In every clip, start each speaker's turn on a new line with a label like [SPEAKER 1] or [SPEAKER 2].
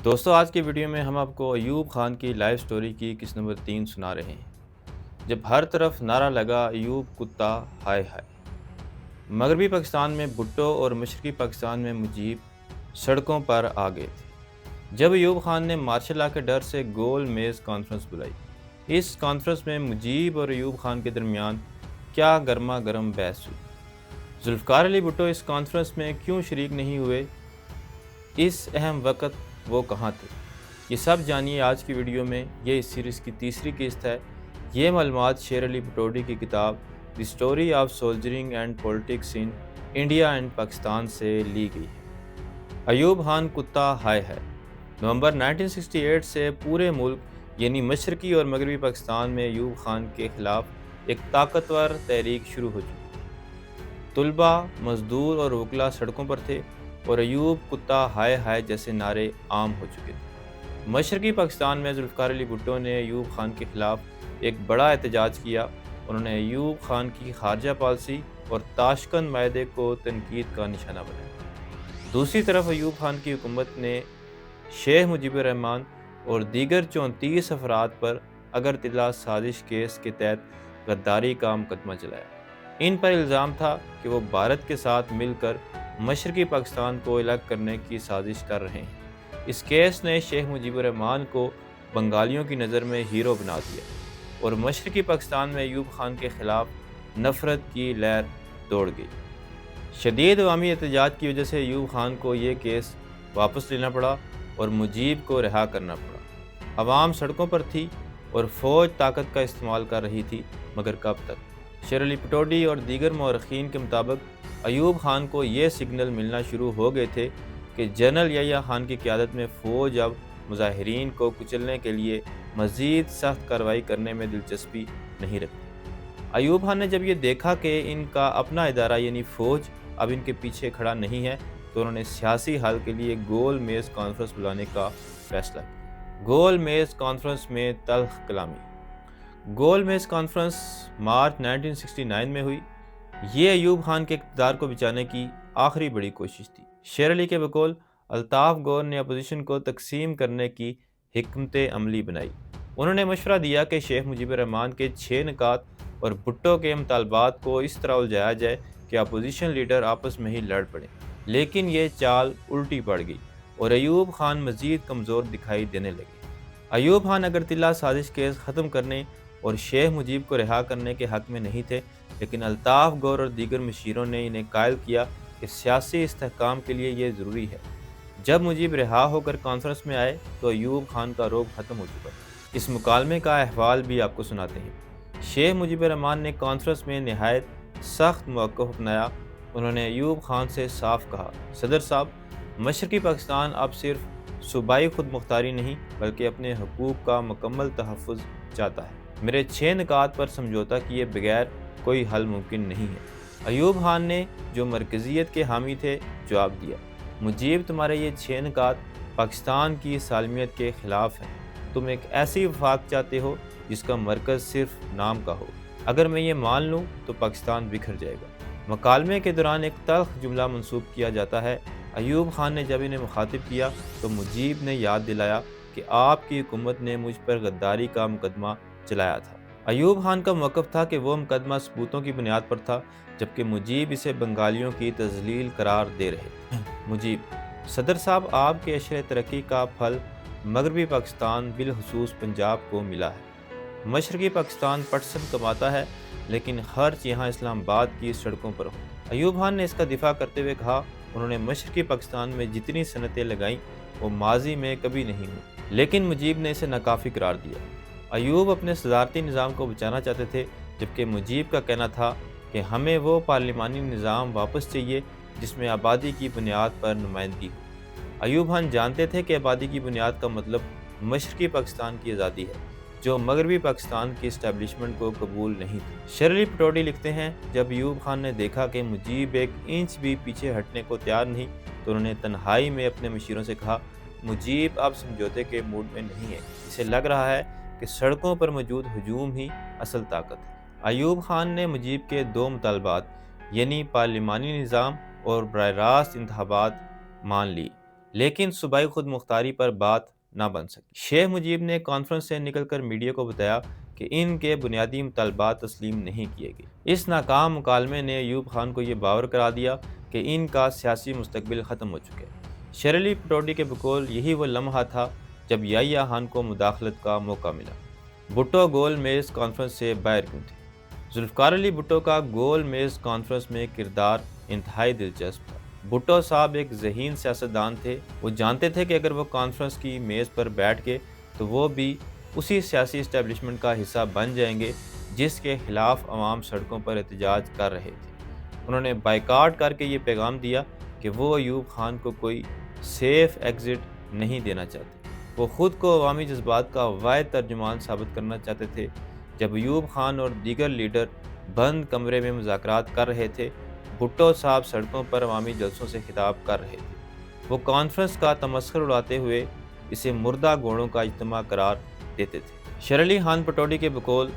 [SPEAKER 1] دوستوں آج کی ویڈیو میں ہم آپ کو ایوب خان کی لائف سٹوری کی قسط نمبر 3 سنا رہے ہیں۔ جب ہر طرف نعرہ لگا ایوب کتا ہائے ہائے۔ مغربی پاکستان میں بھٹو اور مشرقی پاکستان میں مجیب سڑکوں پر آ گئے تھے جب ایوب خان نے مارشل لا کے ڈر سے گول میز کانفرنس بلائی۔ اس کانفرنس میں مجیب اور ایوب خان کے درمیان کیا گرما گرم بحث ہوئی۔ ذوالفقار علی بھٹو اس کانفرنس میں کیوں شریک نہیں ہوئے، اس اہم وقت وہ کہاں تھے، یہ سب جانیے آج کی ویڈیو میں۔ یہ اس سیریز کی تیسری قسط ہے۔ یہ معلومات شیر علی بھٹوڈی کی کتاب the story of soldiering and politics in India and Pakistan سے لی گئی ہے۔ ایوب خان کتا ہائے ہے۔ نومبر 1968 سے پورے ملک یعنی مشرقی اور مغربی پاکستان میں ایوب خان کے خلاف ایک طاقتور تحریک شروع ہو چکی تھی۔ طلباء، مزدور اور وکلاء سڑکوں پر تھے اور ایوب کتا ہائے ہائے جیسے نعرے عام ہو چکے تھے۔ مشرقی پاکستان میں ذوالفقار علی بھٹو نے ایوب خان کے خلاف ایک بڑا احتجاج کیا۔ انہوں نے ایوب خان کی خارجہ پالیسی اور تاشکند معاہدے کو تنقید کا نشانہ بنایا۔ دوسری طرف ایوب خان کی حکومت نے شیخ مجیب الرحمن اور دیگر 34 افراد پر اگرتلا سازش کیس کے تحت غداری کا مقدمہ چلایا۔ ان پر الزام تھا کہ وہ بھارت کے ساتھ مل کر مشرقی پاکستان کو الگ کرنے کی سازش کر رہے ہیں۔ اس کیس نے شیخ مجیب الرحمن کو بنگالیوں کی نظر میں ہیرو بنا دیا اور مشرقی پاکستان میں ایوب خان کے خلاف نفرت کی لہر دوڑ گئی۔ شدید عوامی احتجاج کی وجہ سے ایوب خان کو یہ کیس واپس لینا پڑا اور مجیب کو رہا کرنا پڑا۔ عوام سڑکوں پر تھی اور فوج طاقت کا استعمال کر رہی تھی، مگر کب تک؟ شیر علی بھٹوڈی اور دیگر مورخین کے مطابق ایوب خان کو یہ سگنل ملنا شروع ہو گئے تھے کہ جنرل یحییٰ خان کی قیادت میں فوج اب مظاہرین کو کچلنے کے لیے مزید سخت کارروائی کرنے میں دلچسپی نہیں رکھتی۔ ایوب خان نے جب یہ دیکھا کہ ان کا اپنا ادارہ یعنی فوج اب ان کے پیچھے کھڑا نہیں ہے تو انہوں نے سیاسی حل کے لیے گول میز کانفرنس بلانے کا فیصلہ کیا۔ گول میز کانفرنس میں تلخ کلامی۔ گول میز کانفرنس مارچ 1969 میں ہوئی۔ یہ ایوب خان کے اقتدار کو بچانے کی آخری بڑی کوشش تھی۔ شیر علی کے بقول الطاف گور نے اپوزیشن کو تقسیم کرنے کی حکمت عملی بنائی۔ انہوں نے مشورہ دیا کہ شیخ مجیب الرحمن کے 6 نکات اور بھٹو کے مطالبات کو اس طرح الجھایا جائے کہ اپوزیشن لیڈر آپس میں ہی لڑ پڑیں، لیکن یہ چال الٹی پڑ گئی اور ایوب خان مزید کمزور دکھائی دینے لگے۔ ایوب خان اگرتلا سازش کیس ختم کرنے اور شیخ مجیب کو رہا کرنے کے حق میں نہیں تھے، لیکن الطاف گور اور دیگر مشیروں نے انہیں قائل کیا کہ سیاسی استحکام کے لیے یہ ضروری ہے۔ جب مجیب رہا ہو کر کانفرنس میں آئے تو ایوب خان کا رعب ختم ہو چکا تھا۔ اس مکالمے کا احوال بھی آپ کو سناتے ہیں۔ شیخ مجیب الرحمن نے کانفرنس میں نہایت سخت موقف اپنایا۔ انہوں نے ایوب خان سے صاف کہا، صدر صاحب، مشرقی پاکستان اب صرف صوبائی خود مختاری نہیں بلکہ اپنے حقوق کا مکمل تحفظ چاہتا ہے۔ میرے 6 نکات پر سمجھوتہ کیے بغیر کوئی حل ممکن نہیں ہے۔ ایوب خان نے جو مرکزیت کے حامی تھے جواب دیا، مجیب، تمہارے یہ 6 نکات پاکستان کی سالمیت کے خلاف ہیں۔ تم ایک ایسی وفاق چاہتے ہو جس کا مرکز صرف نام کا ہو۔ اگر میں یہ مان لوں تو پاکستان بکھر جائے گا۔ مکالمے کے دوران ایک تلخ جملہ منسوب کیا جاتا ہے۔ ایوب خان نے جب انہیں مخاطب کیا تو مجیب نے یاد دلایا کہ آپ کی حکومت نے مجھ پر غداری کا مقدمہ چلایا تھا۔ ایوب خان کا موقف تھا کہ وہ مقدمہ ثبوتوں کی بنیاد پر تھا، جبکہ مجیب اسے بنگالیوں کی تذلیل قرار دے رہے۔ مجیب، صدر صاحب، آپ کے عشر ترقی کا پھل مغربی پاکستان بالخصوص پنجاب کو ملا ہے۔ مشرقی پاکستان پٹسن کماتا ہے لیکن خرچ یہاں اسلام آباد کی سڑکوں پر ہو۔ ایوب خان نے اس کا دفاع کرتے ہوئے کہا، انہوں نے مشرقی پاکستان میں جتنی صنعتیں لگائیں وہ ماضی میں کبھی نہیں ہوئی، لیکن مجیب نے اسے ناکافی قرار دیا۔ ایوب اپنے صدارتی نظام کو بچانا چاہتے تھے، جبکہ مجیب کا کہنا تھا کہ ہمیں وہ پارلیمانی نظام واپس چاہیے جس میں آبادی کی بنیاد پر نمائندگی ہو۔ ایوب خان جانتے تھے کہ آبادی کی بنیاد کا مطلب مشرقی پاکستان کی آزادی ہے، جو مغربی پاکستان کی اسٹیبلشمنٹ کو قبول نہیں تھی۔ شیر علی بھٹوڈی لکھتے ہیں، جب ایوب خان نے دیکھا کہ مجیب ایک انچ بھی پیچھے ہٹنے کو تیار نہیں تو انہوں نے تنہائی میں اپنے مشیروں سے کہا، مجیب اب سمجھوتے کے موڈ میں نہیں ہے، اسے لگ رہا ہے کہ سڑکوں پر موجود ہجوم ہی اصل طاقت ہے۔ ایوب خان نے مجیب کے 2 مطالبات یعنی پارلیمانی نظام اور براہ راست انتخابات مان لی، لیکن صوبائی خود مختاری پر بات نہ بن سکی۔ شیخ مجیب نے کانفرنس سے نکل کر میڈیا کو بتایا کہ ان کے بنیادی مطالبات تسلیم نہیں کیے گئے۔ اس ناکام مکالمے نے ایوب خان کو یہ باور کرا دیا کہ ان کا سیاسی مستقبل ختم ہو چکا ہے۔ شیر علی پٹوڈی کے بقول یہی وہ لمحہ تھا جب یحییٰ خان کو مداخلت کا موقع ملا۔ بھٹو گول میز کانفرنس سے باہر کیوں تھے؟ ذوالفقار علی بھٹو کا گول میز کانفرنس میں کردار انتہائی دلچسپ تھا۔ بھٹو صاحب ایک ذہین سیاستدان تھے۔ وہ جانتے تھے کہ اگر وہ کانفرنس کی میز پر بیٹھ کے تو وہ بھی اسی سیاسی اسٹیبلشمنٹ کا حصہ بن جائیں گے جس کے خلاف عوام سڑکوں پر احتجاج کر رہے تھے۔ انہوں نے بائیکاٹ کر کے یہ پیغام دیا کہ وہ ایوب خان کو کوئی سیف ایگزٹ نہیں دینا چاہتے۔ وہ خود کو عوامی جذبات کا واحد ترجمان ثابت کرنا چاہتے تھے۔ جب ایوب خان اور دیگر لیڈر بند کمرے میں مذاکرات کر رہے تھے، بھٹو صاحب سڑکوں پر عوامی جلسوں سے خطاب کر رہے تھے۔ وہ کانفرنس کا تمسخر اڑاتے ہوئے اسے مردہ گھوڑوں کا اجتماع قرار دیتے تھے۔ شیر علی خان پٹوڈی کے بقول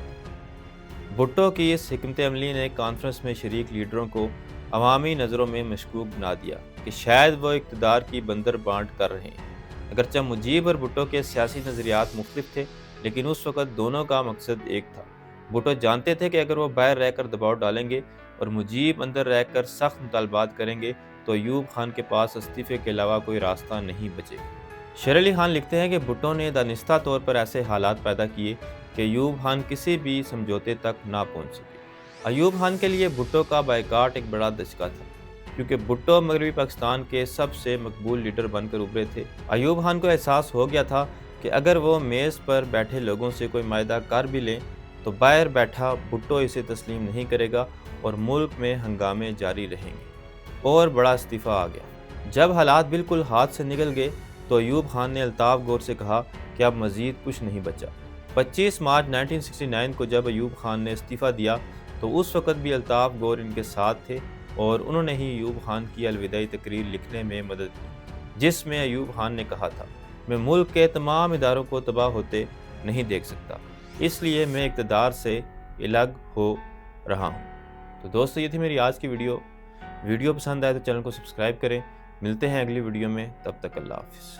[SPEAKER 1] بھٹو کی اس حکمت عملی نے کانفرنس میں شریک لیڈروں کو عوامی نظروں میں مشکوک بنا دیا کہ شاید وہ اقتدار کی بندر بانٹ کر رہے ہیں۔ اگرچہ مجیب اور بھٹو کے سیاسی نظریات مختلف تھے، لیکن اس وقت دونوں کا مقصد ایک تھا۔ بھٹو جانتے تھے کہ اگر وہ باہر رہ کر دباؤ ڈالیں گے اور مجیب اندر رہ کر سخت مطالبات کریں گے تو ایوب خان کے پاس استعفے کے علاوہ کوئی راستہ نہیں بچے گا۔ شیر علی خان لکھتے ہیں کہ بھٹو نے دانستہ طور پر ایسے حالات پیدا کیے کہ ایوب خان کسی بھی سمجھوتے تک نہ پہنچ سکے۔ ایوب خان کے لیے بھٹو کا بائیکاٹ ایک بڑا دھچکا تھا، کیونکہ بھٹو مغربی پاکستان کے سب سے مقبول لیڈر بن کر ابھرے تھے۔ ایوب خان کو احساس ہو گیا تھا کہ اگر وہ میز پر بیٹھے لوگوں سے کوئی معاہدہ کر بھی لیں تو باہر بیٹھا بھٹو اسے تسلیم نہیں کرے گا اور ملک میں ہنگامے جاری رہیں گے۔ اور بڑا استعفیٰ آ گیا۔ جب حالات بالکل ہاتھ سے نکل گئے تو ایوب خان نے الطاف گور سے کہا کہ اب مزید کچھ نہیں بچا۔ 25 مارچ 1969 کو جب ایوب خان نے استعفیٰ دیا تو اس وقت بھی الطاف گور ان کے ساتھ تھے اور انہوں نے ہی ایوب خان کی الوداعی تقریر لکھنے میں مدد کی، جس میں ایوب خان نے کہا تھا، میں ملک کے تمام اداروں کو تباہ ہوتے نہیں دیکھ سکتا، اس لیے میں اقتدار سے الگ ہو رہا ہوں۔ تو دوستو، یہ تھی میری آج کی ویڈیو پسند آئے تو چینل کو سبسکرائب کریں۔ ملتے ہیں اگلی ویڈیو میں، تب تک اللہ حافظ۔